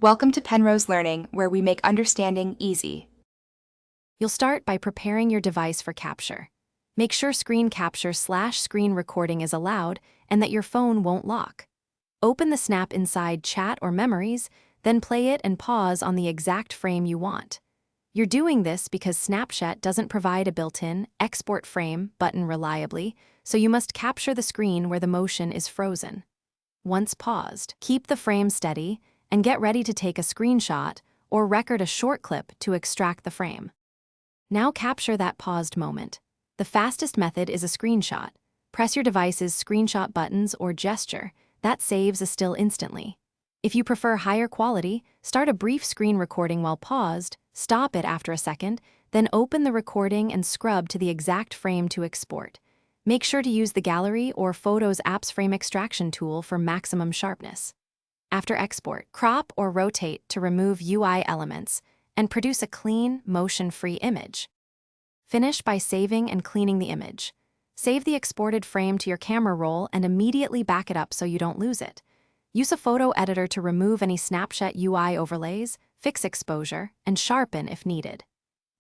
Welcome to Penrose Learning, where we make understanding easy. You'll start by preparing your device for capture. Make sure screen capture/screen recording is allowed and that your phone won't lock. Open the snap inside Chat or Memories, then play it and pause on the exact frame you want. You're doing this because Snapchat doesn't provide a built-in Export Frame button reliably, so you must capture the screen where the motion is frozen. Once paused, keep the frame steady and get ready to take a screenshot or record a short clip to extract the frame. Now capture that paused moment. The fastest method is a screenshot. Press your device's screenshot buttons or gesture. That saves a still instantly. If you prefer higher quality, start a brief screen recording while paused, stop it after a second, then open the recording and scrub to the exact frame to export. Make sure to use the Gallery or Photos app's frame extraction tool for maximum sharpness. After export, crop or rotate to remove UI elements and produce a clean, motion-free image. Finish by saving and cleaning the image. Save the exported frame to your camera roll and immediately back it up so you don't lose it. Use a photo editor to remove any Snapchat UI overlays, fix exposure, and sharpen if needed.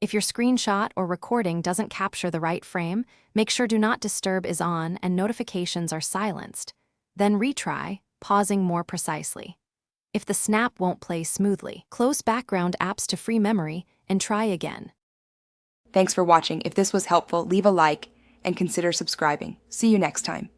If your screenshot or recording doesn't capture the right frame, make sure Do Not Disturb is on and notifications are silenced. Then retry, pausing more precisely. If the snap won't play smoothly, close background apps to free memory and try again. Thanks for watching. If this was helpful, leave a like and consider subscribing. See you next time.